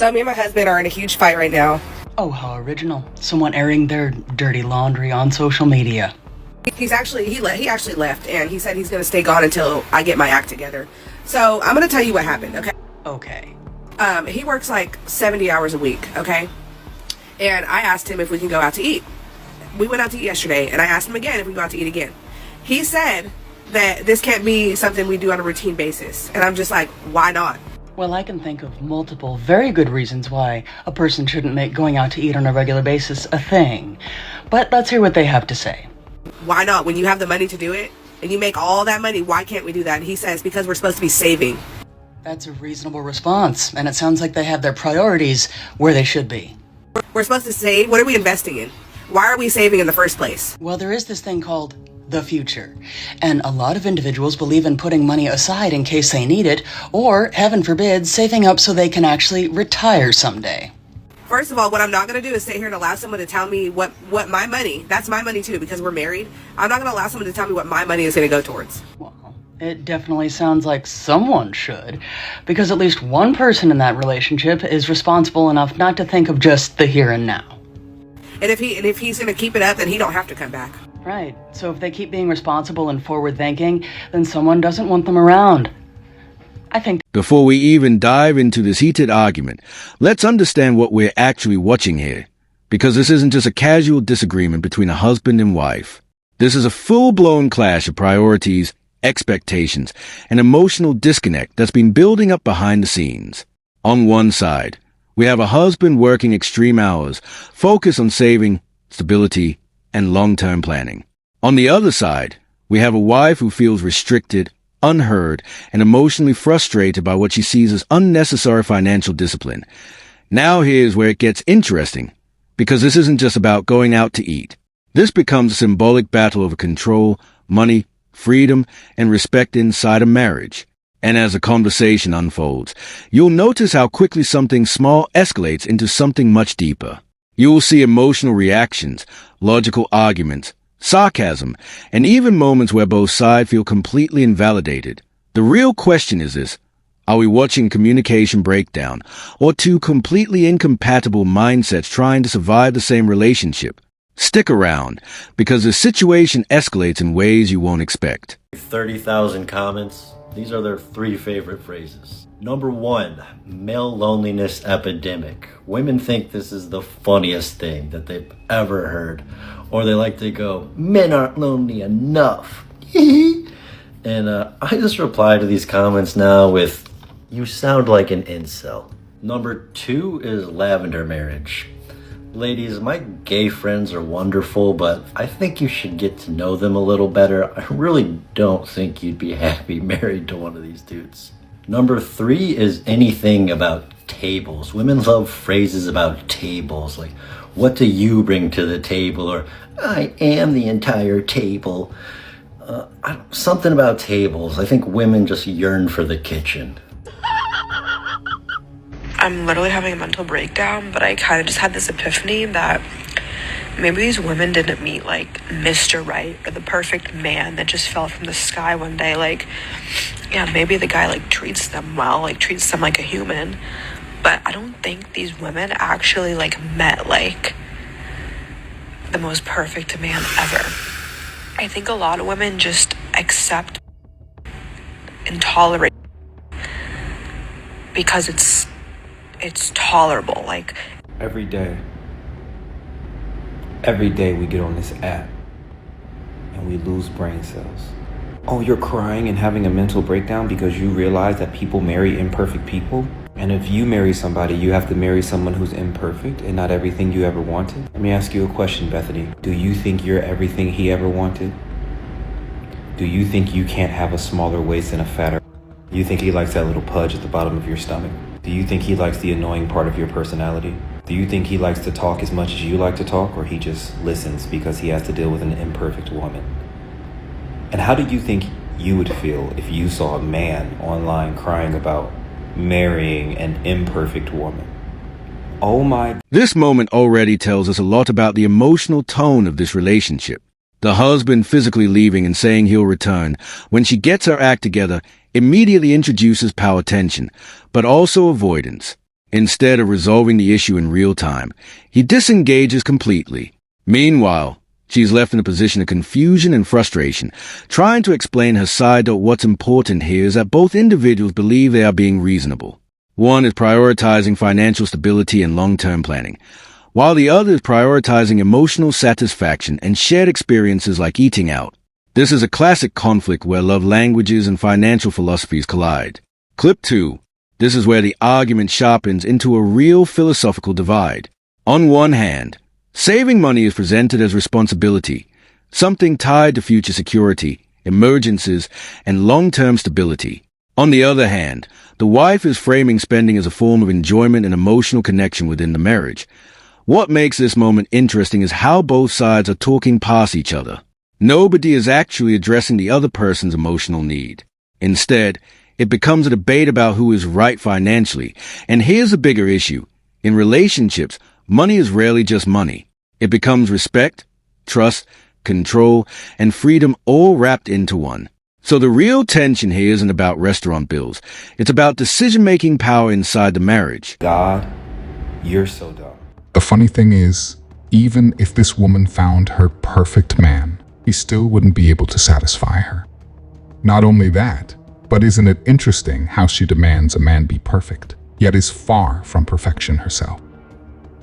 So me and my husband are in a huge fight right now. Oh, how original. Someone airing their dirty laundry on social media. He actually left, and he said he's going to stay gone until I get my act together. So I'm going to tell you what happened, okay? Okay. He works like 70 hours a week, okay? And I asked him if we can go out to eat. We went out to eat yesterday, and I asked him again if we can go out to eat again. He said that this can't be something we do on a routine basis. And I'm just like, why not? Well, I can think of multiple very good reasons why a person shouldn't make going out to eat on a regular basis a thing. But let's hear what they have to say. Why not? When you have the money to do it, and you make all that money, why can't we do that? And he says, because we're supposed to be saving. That's a reasonable response, and it sounds like they have their priorities where they should be. We're supposed to save? What are we investing in? Why are we saving in the first place? Well, there is this thing called the future, and a lot of individuals believe in putting money aside in case they need it, or, heaven forbid, saving up so they can actually retire someday. First of all, what I'm not going to do is sit here and allow someone to tell me what my money, that's my money too, because we're married. I'm not going to allow someone to tell me what my money is going to go towards. Well, it definitely sounds like someone should, because at least one person in that relationship is responsible enough not to think of just the here and now. And if he's going to keep it up, then he don't have to come back. Right. So if they keep being responsible and forward-thinking, then someone doesn't want them around. I think. Before we even dive into this heated argument, let's understand what we're actually watching here. Because this isn't just a casual disagreement between a husband and wife. This is a full-blown clash of priorities, expectations, and emotional disconnect that's been building up behind the scenes. On one side, we have a husband working extreme hours, focused on saving, stability, and long-term planning. On the other side, we have a wife who feels restricted, unheard, and emotionally frustrated by what she sees as unnecessary financial discipline. Now here's where it gets interesting, because this isn't just about going out to eat. This becomes a symbolic battle over control, money, freedom, and respect inside a marriage. And as the conversation unfolds, you'll notice how quickly something small escalates into something much deeper. You will see emotional reactions, logical arguments, sarcasm, and even moments where both sides feel completely invalidated. The real question is this: are we watching communication breakdown, or two completely incompatible mindsets trying to survive the same relationship? Stick around, because the situation escalates in ways you won't expect. 30,000 comments. These are their 3 favorite phrases. Number 1, male loneliness epidemic. Women think this is the funniest thing that they've ever heard. Or they like to go, men aren't lonely enough. And I just reply to these comments now with, you sound like an incel. Number 2 is lavender marriage. Ladies, my gay friends are wonderful, but I think you should get to know them a little better. I really don't think you'd be happy married to one of these dudes. Number 3 is anything about tables. Women love phrases about tables, like, what do you bring to the table? Or, I am the entire table. Something about tables. I think women just yearn for the kitchen. I'm literally having a mental breakdown, but I kind of just had this epiphany that maybe these women didn't meet like Mr. Right or the perfect man that just fell from the sky one day. Like, yeah, maybe the guy like treats them well, like treats them like a human, but I don't think these women actually like met like the most perfect man ever. I think a lot of women just accept and tolerate because it's tolerable. Like every day we get on this app and we lose brain cells. Oh, you're crying and having a mental breakdown because you realize that people marry imperfect people? And if you marry somebody, you have to marry someone who's imperfect and not everything you ever wanted? Let me ask you a question, Bethany. Do you think you're everything he ever wanted? Do you think you can't have a smaller waist and a fatter? Do you think he likes that little pudge at the bottom of your stomach? Do you think he likes the annoying part of your personality? Do you think he likes to talk as much as you like to talk, or he just listens because he has to deal with an imperfect woman? And how do you think you would feel if you saw a man online crying about marrying an imperfect woman? Oh my... This moment already tells us a lot about the emotional tone of this relationship. The husband physically leaving and saying he'll return when she gets her act together immediately introduces power tension, but also avoidance. Instead of resolving the issue in real time, he disengages completely. Meanwhile, she's left in a position of confusion and frustration, trying to explain her side. What's important here is that both individuals believe they are being reasonable. One is prioritizing financial stability and long-term planning, while the other is prioritizing emotional satisfaction and shared experiences like eating out. This is a classic conflict where love languages and financial philosophies collide. Clip 2. This is where the argument sharpens into a real philosophical divide. On one hand, saving money is presented as responsibility, something tied to future security, emergencies, and long-term stability. On the other hand, the wife is framing spending as a form of enjoyment and emotional connection within the marriage. What makes this moment interesting is how both sides are talking past each other. Nobody is actually addressing the other person's emotional need. Instead, it becomes a debate about who is right financially. And here's a bigger issue. In relationships, money is rarely just money. It becomes respect, trust, control, and freedom all wrapped into one. So the real tension here isn't about restaurant bills. It's about decision-making power inside the marriage. God, you're so dumb. The funny thing is, even if this woman found her perfect man, he still wouldn't be able to satisfy her. Not only that, but isn't it interesting how she demands a man be perfect, yet is far from perfection herself?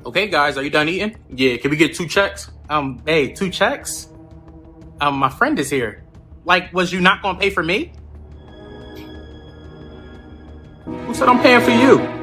Okay, guys, are you done eating? Yeah, can we get 2 checks? Hey, 2 checks? My friend is here. Like, was you not gonna pay for me? Who said I'm paying for you?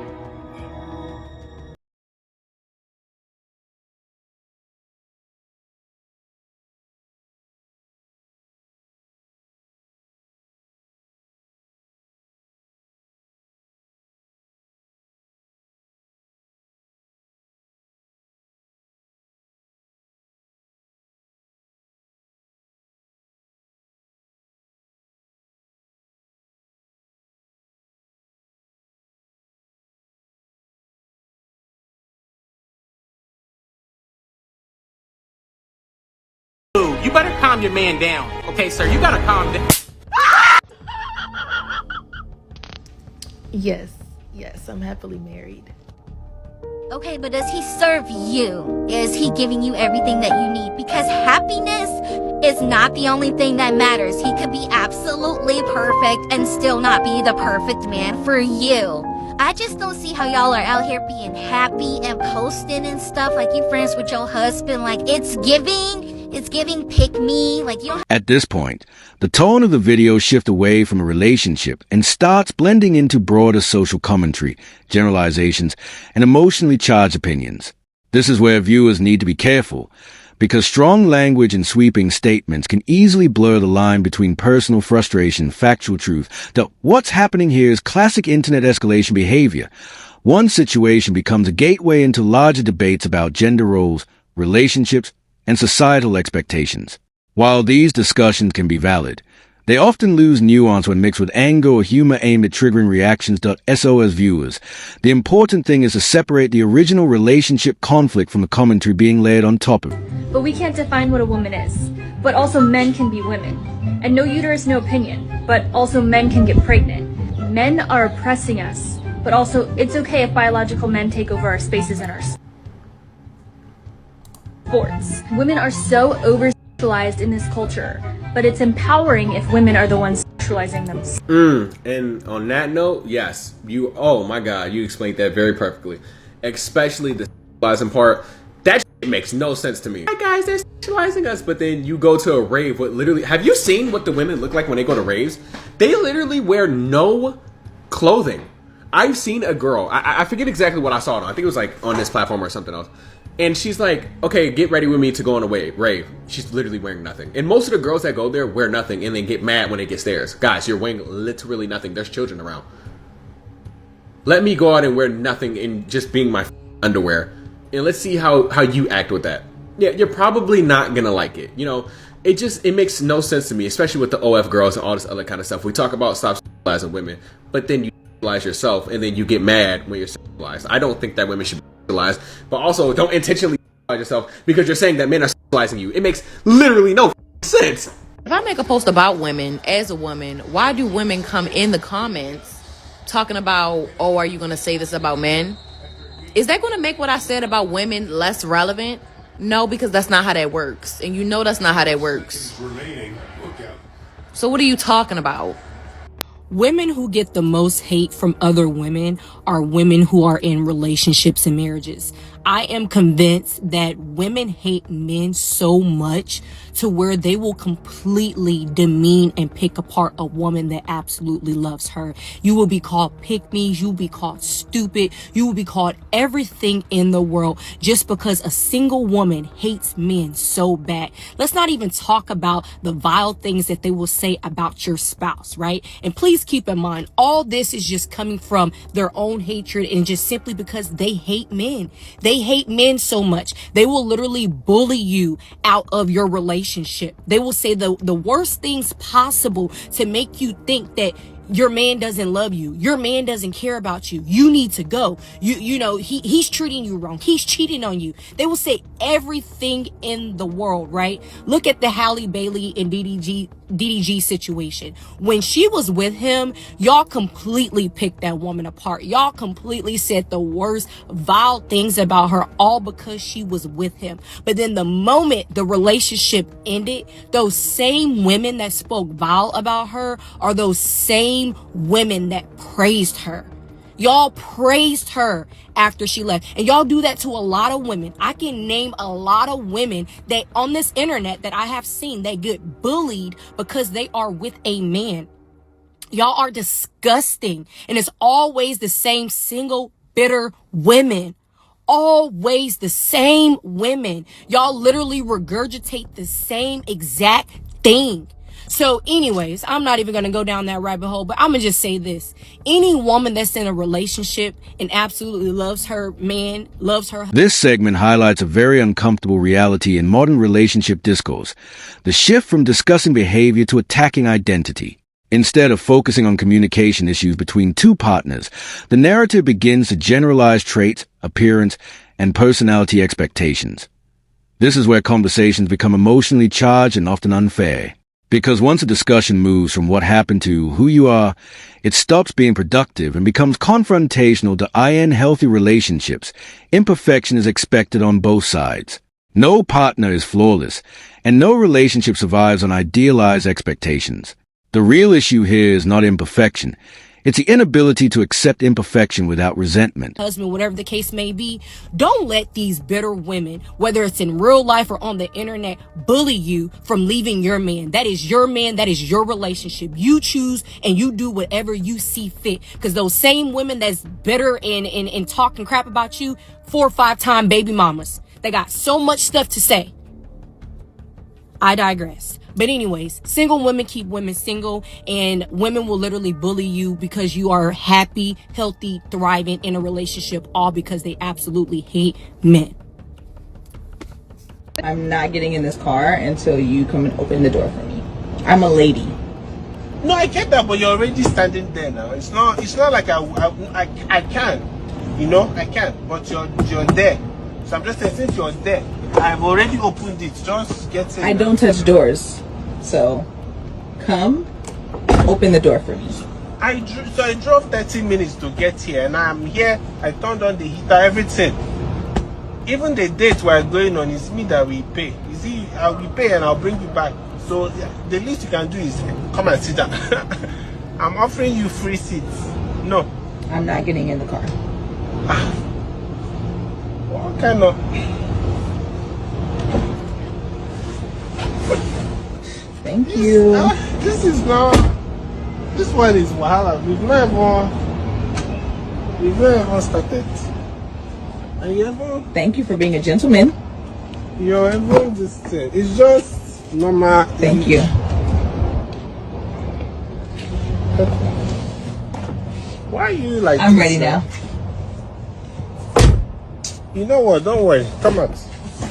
You better calm your man down. Okay, sir, you gotta calm down. Yes, I'm happily married. Okay, but does he serve you? Is he giving you everything that you need? Because happiness is not the only thing that matters. He could be absolutely perfect and still not be the perfect man for you. I just don't see how y'all are out here being happy and posting and stuff like you friends with your husband. Like, it's giving pick me. Like, you don't. At this point, the tone of the video shifts away from a relationship and starts blending into broader social commentary, generalizations, and emotionally charged opinions. This is where viewers need to be careful, because strong language and sweeping statements can easily blur the line between personal frustration and factual truth. That what's happening here is classic internet escalation behavior. One situation becomes a gateway into larger debates about gender roles, relationships, and societal expectations. While these discussions can be valid, they often lose nuance when mixed with anger or humor aimed at triggering reactions. So as viewers, the important thing is to separate the original relationship conflict from the commentary being layered on top of it. But we can't define what a woman is. But also men can be women. And no uterus, no opinion. But also men can get pregnant. Men are oppressing us. But also, it's okay if biological men take over our spaces and our sports. Women are so over-sexualized in this culture. But it's empowering if women are the ones sexualizing themselves. And on that note, yes, oh my God, you explained that very perfectly. Especially the sexualizing part. That shit makes no sense to me. Hi guys, they're sexualizing us, but then you go to a rave with literally, have you seen what the women look like when they go to raves? They literally wear no clothing. I've seen a girl, I forget exactly what I saw it on. I think it was like on this platform or something else. And she's like, okay, get ready with me to go on a rave. She's literally wearing nothing. And most of the girls that go there wear nothing and then get mad when it gets theirs. Guys, you're wearing literally nothing. There's children around. Let me go out and wear nothing and just being my underwear. And let's see how you act with that. Yeah, you're probably not gonna like it. You know, it makes no sense to me, especially with the OF girls and all this other kind of stuff. We talk about stop sexualizing women, but then you sexualize yourself and then you get mad when you're sexualized. I don't think that women should be sexualized, but also don't intentionally sexualize yourself because you're saying that men are sexualizing you. It makes literally no sense. If I make a post about women as a woman, why do women come in the comments talking about, oh, are you gonna say this about men? Is that going to make what I said about women less relevant? No, because that's not how that works. And you know that's not how that works. So what are you talking about? Women who get the most hate from other women are women who are in relationships and marriages. I am convinced that women hate men so much to where they will completely demean and pick apart a woman that absolutely loves her. You will be called pick-me's, you will be called stupid, you will be called everything in the world just because a single woman hates men so bad. Let's not even talk about the vile things that they will say about your spouse, right? And please keep in mind, all this is just coming from their own hatred and just simply because they hate men. They hate men so much. They will literally bully you out of your relationship. They will say the worst things possible to make you think that your man doesn't love you. Your man doesn't care about you. You need to go. You know, he's treating you wrong. He's cheating on you. They will say everything in the world, right? Look at the Halle Bailey and DDG situation. When she was with him, y'all completely picked that woman apart. Y'all completely said the worst vile things about her, all because she was with him. But then the moment the relationship ended, those same women that spoke vile about her are those same women that praised her. Y'all praised her after she left. And y'all do that to a lot of women. I can name a lot of women that on this internet that I have seen that get bullied because they are with a man. Y'all are disgusting. And it's always the same single bitter women. Always the same women. Y'all literally regurgitate the same exact thing. So anyways, I'm not even going to go down that rabbit hole, but I'm going to just say this. Any woman that's in a relationship and absolutely loves her man, loves her. This segment highlights a very uncomfortable reality in modern relationship discourse, the shift from discussing behavior to attacking identity. Instead of focusing on communication issues between two partners, the narrative begins to generalize traits, appearance, and personality expectations. This is where conversations become emotionally charged and often unfair. Because once a discussion moves from what happened to who you are, it stops being productive and becomes confrontational to end healthy relationships. Imperfection is expected on both sides. No partner is flawless, and no relationship survives on idealized expectations. The real issue here is not imperfection. It's the inability to accept imperfection without resentment. Husband, whatever the case may be, don't let these bitter women, whether it's in real life or on the internet, bully you from leaving your man. That is your man. That is your relationship. You choose and you do whatever you see fit. Because those same women that's bitter and talking crap about you, 4 or 5 time baby mamas. They got so much stuff to say. I digress. But anyways, single women keep women single, and women will literally bully you because you are happy, healthy, thriving in a relationship, all because they absolutely hate men. I'm not getting in this car until you come and open the door for me. I'm a lady. No, I get that, but you're already standing there now. It's not like I can, you know, I can, but you're there. So I'm just saying, since you're there, I've already opened it. Just get in. I don't touch doors. So, come, open the door for me. I drove 30 minutes to get here, and I'm here. I turned on the heater, everything. Even the date we're going on is me that we pay. You see, I will pay and I'll bring you back. So the least you can do is come and sit down. I'm offering you free seats. No. I'm not getting in the car. What kind of... Thank you. This is not... This one is wahala. We've not even started. And you ever... Thank you for being a gentleman. You're ever this thing. It's just normal. Thank you. Why are you like I'm this, ready now. You know what? Don't worry. Come out.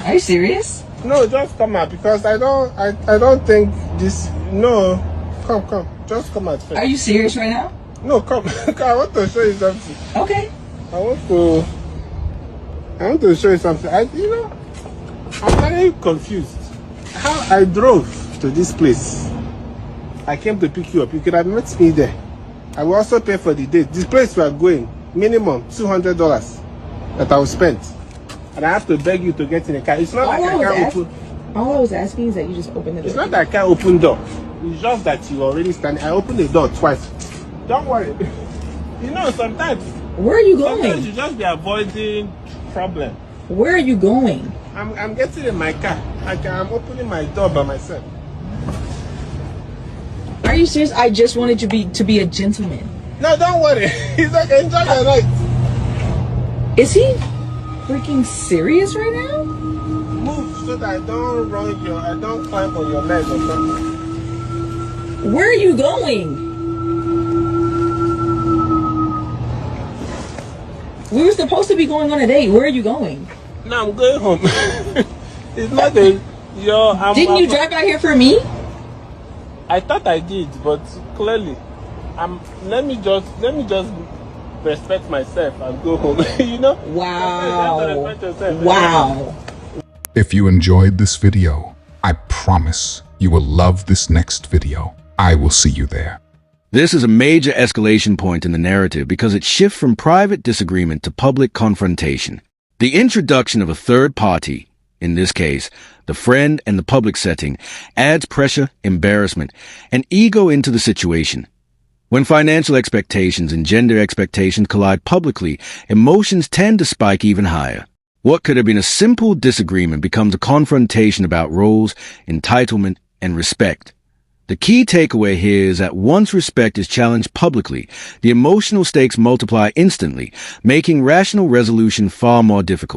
Are you serious? No, just come out because I don't think this. No, come. Just come out first. Are you serious right now? No, come. I want to show you something. Okay. I want to show you something. I'm very confused. How I drove to this place. I came to pick you up. You could have met me there. I will also pay for the date. This place we are going, minimum $200. that I was spent. And I have to beg you to get in the car. It's not like I can't open. All I was asking is that you just open the door. It's not that I can't open door. It's just that you already stand. I opened the door twice. Don't worry. You know, sometimes. Where are you going? Sometimes you just be avoiding problem. Where are you going? I'm getting in my car. I'm opening my door by myself. Are you serious? I just wanted you to be a gentleman. No, don't worry. He's okay. Enjoy your night. Is he freaking serious right now? Move so that I don't climb on your leg or something. Where are you going? We were supposed to be going on a date. Where are you going? No, I'm going home. It's not a Didn't you drive out here for me? I thought I did, but clearly, let me just respect myself and go home. You know? Wow. Wow. If you enjoyed this video, I promise you will love this next video. I will see you there. This is a major escalation point in the narrative because it shifts from private disagreement to public confrontation. The introduction of a third party, in this case, the friend and the public setting, adds pressure, embarrassment, and ego into the situation. When financial expectations and gender expectations collide publicly, emotions tend to spike even higher. What could have been a simple disagreement becomes a confrontation about roles, entitlement, and respect. The key takeaway here is that once respect is challenged publicly, the emotional stakes multiply instantly, making rational resolution far more difficult.